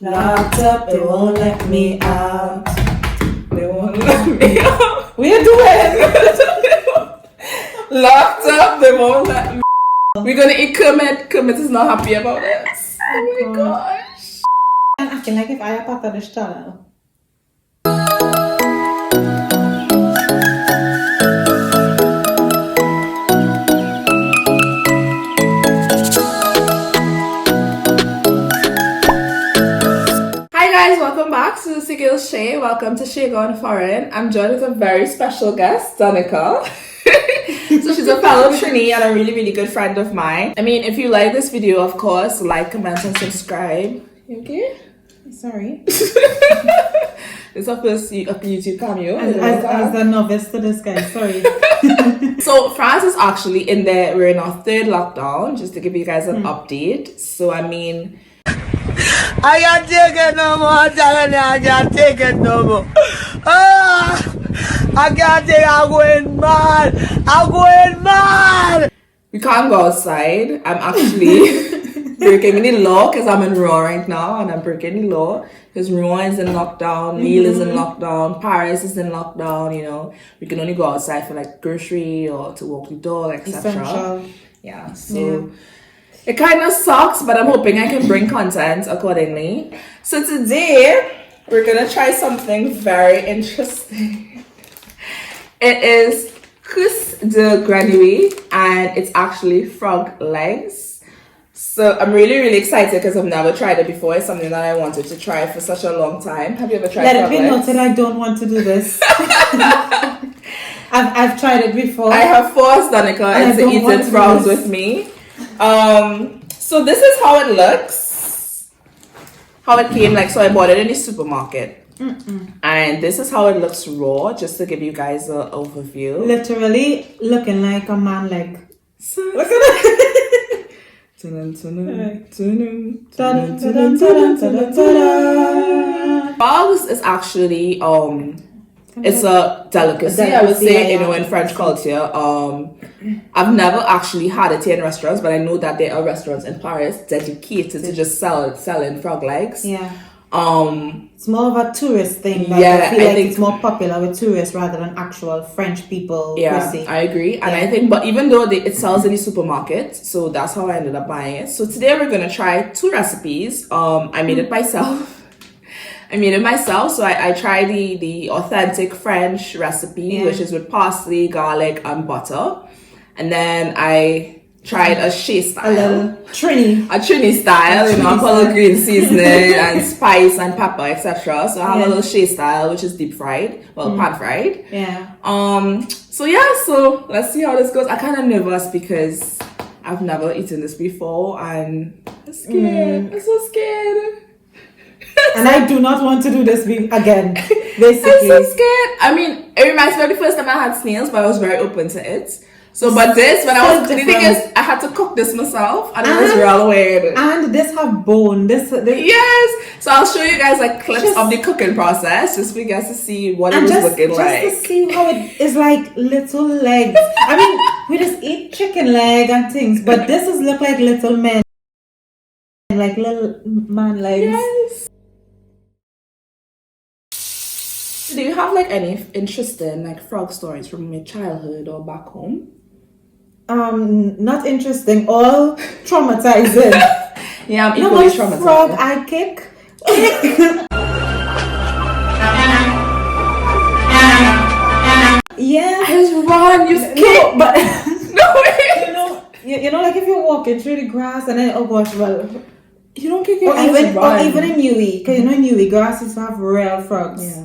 Locked up, they won't let me out. They won't let me out. We are doing. Locked up, they won't let me. We're gonna eat Kermit. Kermit is not happy about this. Oh my gosh. I'm acting like if I am part of this channel. Hi guys, welcome back to the girl Shae. Welcome to Shae Gone Foreign. I'm joined with a very special guest, Danica. So she's a fellow Trinis and a really good friend of mine. I mean, if you like this video, of course, like, comment, and subscribe. You okay? Sorry. It's our first YouTube cameo. As a novice to this guy, sorry. So France is actually we're in our third lockdown, just to give you guys an update. So I mean, I can't take it no more, darling. I can't take it no more. I can't take it. I'm going mad. I'm going mad. we can't go outside. I'm actually breaking the law because I'm in Rouen right now, and I'm breaking the law because Rouen is in lockdown, Lille is in lockdown, Paris is in lockdown. You know, we can only go outside for like grocery or to walk the dog, etc. Essential. Yeah, so it kind of sucks, but I'm hoping I can bring content accordingly. So today we're gonna try something very interesting. It is cuisse de grenouille, and it's actually frog legs. So I'm really excited because I've never tried it before. It's something that I wanted to try for such a long time. Have you ever tried frog Let it be legs? noted, I don't want to do this. I've tried it before. I have forced Danica into eating frogs with me. So this is how it looks. How it came, like, so I bought it in the supermarket. And this is how it looks raw, just to give you guys an overview. Literally looking like a man leg. So, Look at it. Frogs is actually it's a delicacy, I would say, you know, in French culture. I've never actually had it here in restaurants, but I know that there are restaurants in Paris dedicated to just selling frog legs. Yeah. It's more of a tourist thing. Like, yeah, I feel like it's more popular with tourists rather than actual French people. Yeah, I agree. And I think, but even though it sells in the supermarket, so that's how I ended up buying it. So today we're gonna try two recipes. I made it myself. So I tried the authentic French recipe, which is with parsley, garlic, and butter. And then I tried a Shae style. A Trinis style, you know, I call it green seasoning and spice and pepper, etc. So I have a little Shae style, which is deep fried, pan fried. Yeah. So let's see how this goes. I'm kind of nervous because I've never eaten this before and I'm scared. I'm so scared. And I do not want to do this again, basically. I'm so scared. I mean, it reminds me of the first time I had snails, but I was very open to it. So, but this, when I was, the thing is, I had to cook this myself, and it was real weird. And this have bone. This yes. So I'll show you guys like clips of the cooking process, just for you guys to see what it was looking like. Just to see how it is like little legs. I mean, we just eat chicken leg and things, but this is look like little men, like little man legs. Yes. Do you have like any interesting like frog stories from your childhood or back home? Not interesting, all traumatizing. Yeah, I'm equally traumatized. Frog I kick. Yeah. I just run, you kick. But no way. you know, like if you're walking through the grass and then, oh gosh, well, you don't kick your or even in Newey, because you know in Newey, grass used to have real frogs. Yeah.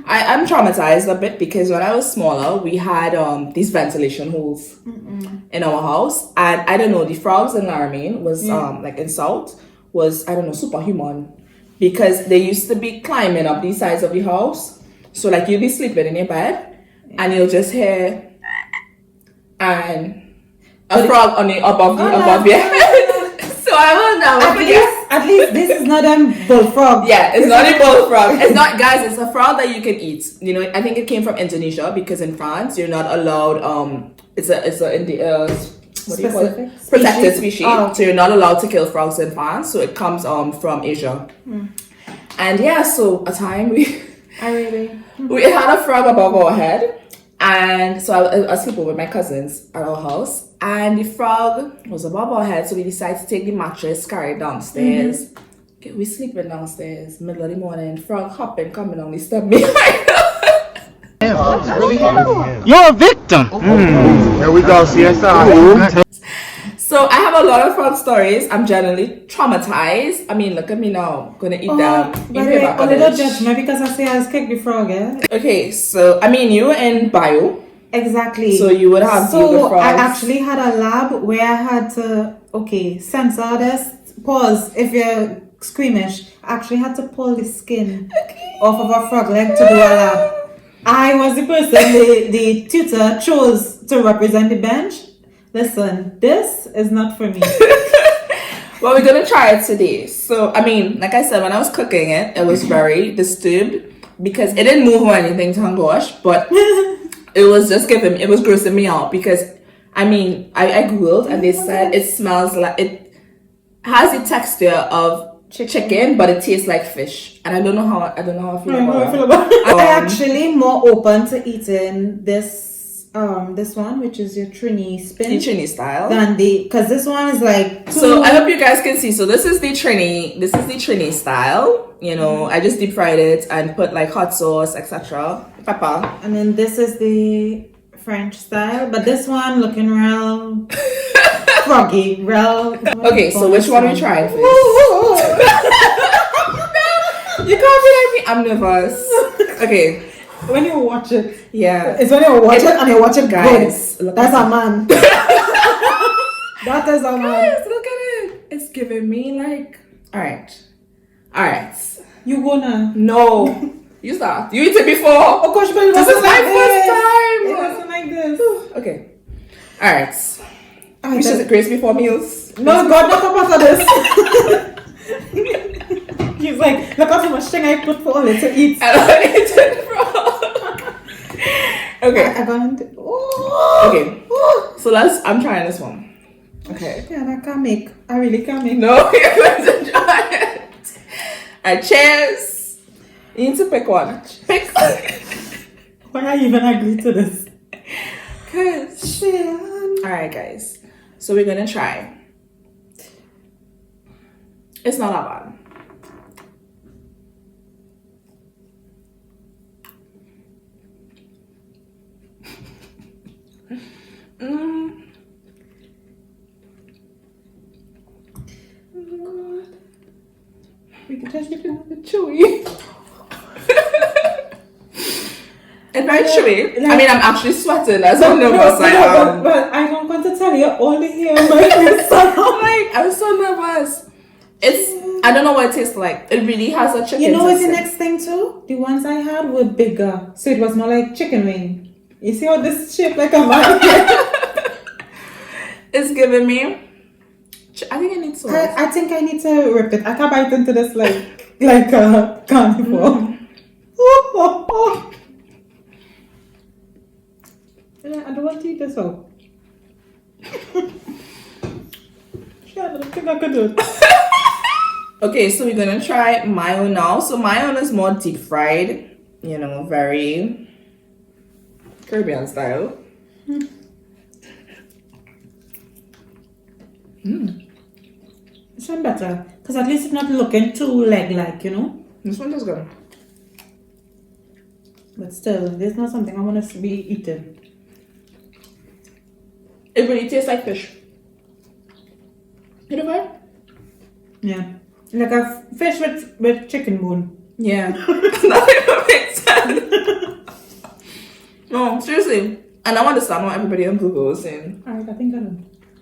I'm traumatized a bit because when I was smaller, we had these ventilation holes in our house, and I don't know, the frogs in Laramine was like in South was, I don't know, superhuman, because they used to be climbing up these sides of the house. So like you'll be sleeping in your bed and you'll just hear and a frog on the above your head. So I will never forget. At least this is not a bullfrog. Yeah, it's not a bullfrog. It's not, guys, it's a frog that you can eat. You know, I think it came from Indonesia because in France you're not allowed it's a what do you call it? Specific Protected species. Oh. So you're not allowed to kill frogs in France. So it comes from Asia. And yeah, so a time we had a frog above our head. And so I was sleeping with my cousins at our house, and the frog was above our head, so we decided to take the mattress, carry it downstairs. Okay, we sleeping downstairs, middle of the morning, frog hopping, coming on the step behind us. You're a victim. Here we go, CSI. So I have a lot of frog stories. I'm generally traumatized. I mean, look at me now, gonna eat them. By the way, a little judgment because I say I was kicked the frog, eh? Okay, so I mean, you were in bio. Exactly. So you would have to deal with frogs. I actually had a lab where I had to, censor this. Pause if you're squeamish. I actually had to pull the skin off of a frog leg to do a lab. I was the person the tutor chose to represent the bench. Listen, this is not for me. Well, we're gonna try it today. So, I mean, like I said, when I was cooking it, it was very disturbed because it didn't move or anything, thank gosh, but it was just it was grossing me out because, I mean, I Googled and they said it smells like, it has the texture of chicken, but it tastes like fish. And I don't know how I feel about it. I'm actually more open to eating this one, which is your Trinis spin. The Trinis style. Because this one is like So I hope you guys can see. So this is the Trinis style. You know, I just deep fried it and put like hot sauce, etc. Pepper. And then this is the French style, but this one looking real froggy, real. Okay, so which one are we trying first? You can't be like me. I'm nervous. Okay. When you watch it, yeah, it's when you watch it and you watch it, guys. good. That's a man. That is a man. Guys, look at it. It's giving me like. All right. You gonna? No, you start. You eat it before. Oh gosh, but this is my first time. It wasn't like this. Okay. All right. Which is it? Grace before meals. No, God, not come after this. He's like, look how much thing I put for all it to eat. I don't eat it, bro. Okay. I got it. Okay. So I'm trying this one. Okay. Yeah, I really can't make. No, you're going to try it. Alright, cheers. You need to pick one. Pick. Why I even agree to this? Cause alright, guys. So we're gonna try. It's not that bad. God. We can just get it a bit Chewy. It's very chewy. I mean, I'm actually sweating as I'm nervous. But I don't want to tell you all the hair on my face. I'm so nervous. I don't know what it tastes like. It really has a chicken. You know what's the next thing too? The ones I had were bigger, so it was more like chicken wing. You see how this shaped like a man? It's giving me. I think I need sauce. I think I need to rip it. I can't bite into this like a carnivore. I don't want to eat this out. I don't think I could do it. Okay, so we're gonna try mayo now. So mayo is more deep fried, you know, very Caribbean style. This one better, because at least it's not looking too leg-like, you know? This one is good. But still, this is not something I want to be eating. It really tastes like fish. You know what? Yeah. Like a fish with chicken bone. Yeah. That even makes sense. No, seriously. And I understand what everybody on Google is saying. Alright, I think I know.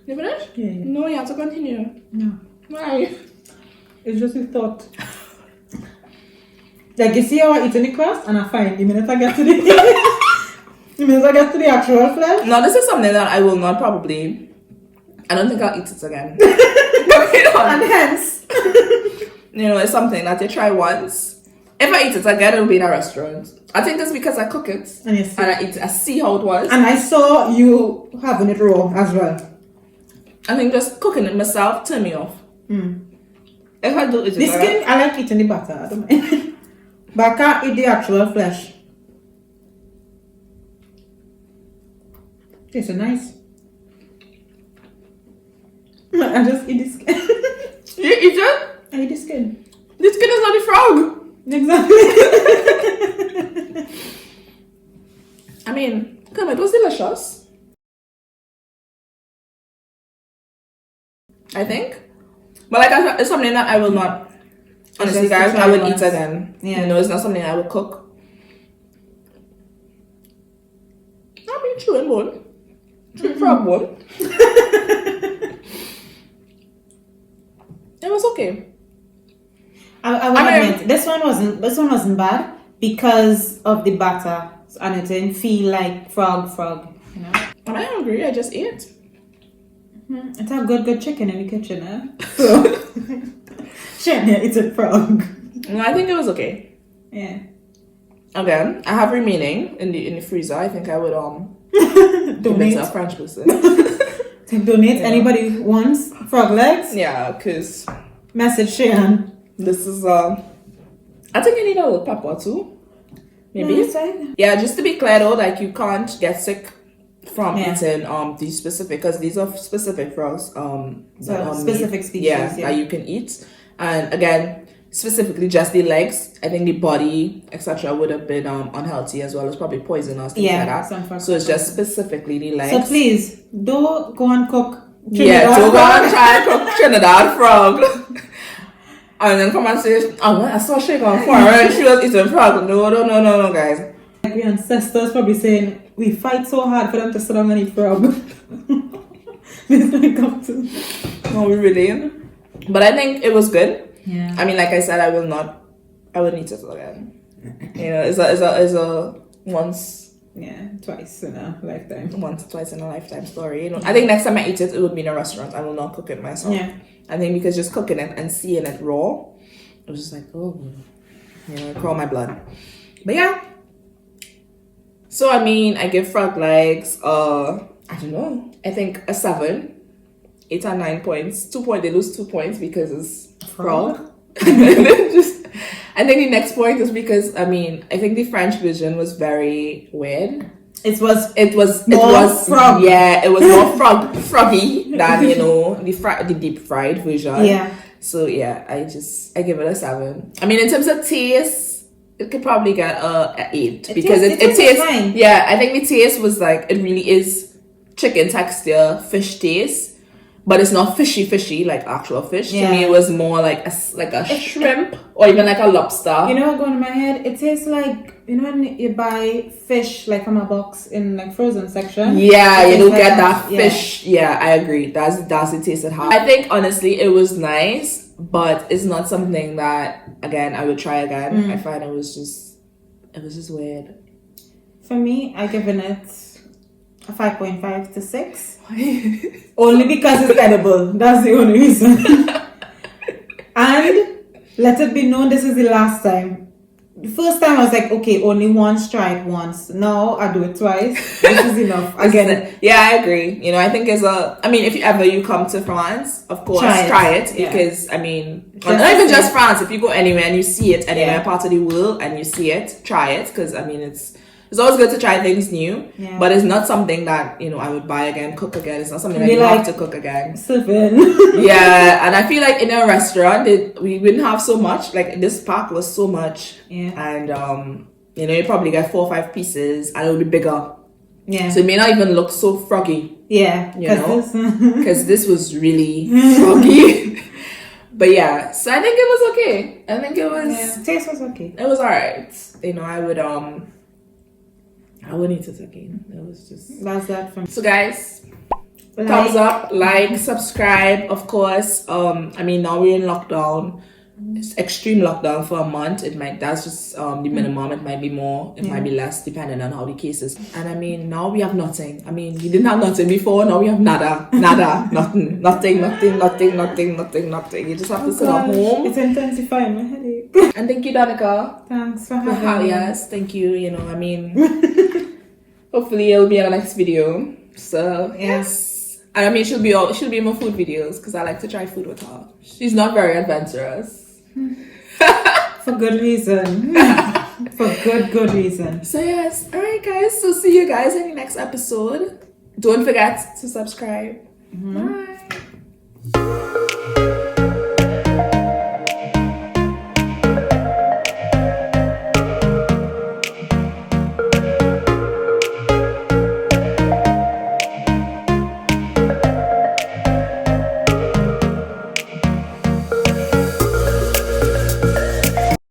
You finished? Yeah. No, you have to continue. No. Why? It's just a thought. Like, you see how I eat in the crust and I find the minute I get to the actual flesh. No, this is something that I will not probably. I don't think I'll eat it again. And hence, you know, it's something that you try once. If I eat it again, it'll be in a restaurant. I think it's because I cook it and I see I eat it. I see how it was. And I saw you having it raw as well. I think just cooking it myself turn me off. If I do it, The skin, I like eating the butter. I don't mind. But I can't eat the actual flesh. Tastes so nice. I just eat the skin. You eat it? I eat the skin. The skin is not the frog. Exactly. I mean, come on, it was delicious. I think. But like, it's something that I will not, honestly guys, I would eat again. Yeah. You know, it's not something I would cook. I mean, chewing bone. Chewing frog bone. It was okay. I will admit, this one wasn't bad because of the batter and it didn't feel like frog, you know. I'm not hungry, I just ate. It's a good chicken in the kitchen, eh? So, Shae, it's a frog. No, I think it was okay. Yeah. Again, I have remaining in the freezer. I think I would Donate. to a French person. Donate. Anybody who wants frog legs? Yeah, because Message Shae. this is I think I need a little pepper too. Maybe. No, it's fine. Yeah, just to be clear though, like you can't get sick from Yeah. eating these specific, because these are specific frogs Specific species. yeah, that you can eat. And again, specifically just the legs, I think the body etc would have been unhealthy as well as probably poisonous, things like that. So it's just specifically the legs. So please don't go and cook Yeah, Trinidad don't go frog. and try and cook Trinidad frog. And then come and say, oh, I saw Shae on fire and she was eating frog. No, guys. Like your ancestors probably saying, we fight so hard for them to sit down and eat frog. This might come to. No, really. But I think it was good. Yeah. I mean, like I said, I would eat it again. You know, it's a once, Twice in a lifetime. once or twice in a lifetime story. You know, I think next time I eat it, it would be in a restaurant. I will not cook it myself. Yeah. I think because just cooking it and seeing it raw, it was just like, oh, you know, it crawled my blood. But yeah. So I mean, I give frog legs, I don't know, I think a 7, 8 or 9 points. 2 points, they lose 2 points because it's frog. And then I think the next point is because I mean, I think the French version was very weird. It was frog. Yeah, it was more froggy than, you know, the deep fried version. Yeah. So yeah, I give it a 7. I mean, in terms of taste, it could probably get a 8 because it tastes fine. Yeah, I think the taste was like, it really is chicken texture, fish taste. But it's not fishy like actual fish. Yeah. To me, it was more like a shrimp or even like a lobster. You know what going in my head? It tastes like, you know when you buy fish like from a box in like frozen section? Yeah, you don't like get that yeah. fish. Yeah, I agree. That's the taste it has. I think honestly it was nice, but it's not something that again I would try again. I find it was just weird. For me, I given it a 5.5 to 6. Only because it's edible. That's the only reason. And let it be known this is the last time. The first time I was like, okay, only once, try it once. Now I do it twice. This is enough. Again. Yeah, I agree. You know, I think I mean, if you come to France, of course, try it yeah. Because I mean, not even just France. If you go anywhere and you see it anywhere part of the world and you see it, try it. Because I mean, it's always good to try things new, but it's not something that, you know, I would buy again, cook again. It's not something that you have to cook again. Yeah, and I feel like in a restaurant, we wouldn't have so much. Like this pack was so much, and you know, you probably get 4 or 5 pieces, and it would be bigger. Yeah. So it may not even look so froggy. Yeah. You know, because this was really froggy. But yeah, so I think it was okay. I think it was taste was okay. It was alright. You know, I wouldn't eat it again. It was just... That's that from... So guys, thumbs up, like, subscribe, of course. I mean, now we're in lockdown. It's extreme lockdown for a month. That's just the minimum. It might be more, it might be less, depending on how the cases. And I mean, now we have nothing. I mean, we didn't have nothing before. Now we have nada, nothing. You just have to sit at home. It's intensifying my headache. And thank you, Danica. Thanks for having me. Yes, thank you. You know, I mean, hopefully it'll be in the next video. So yes, And I mean, she'll be in my food videos because I like to try food with her. She's not very adventurous. For good reason. For good reason. So yes, alright guys, so see you guys in the next episode. Don't forget to subscribe. Bye.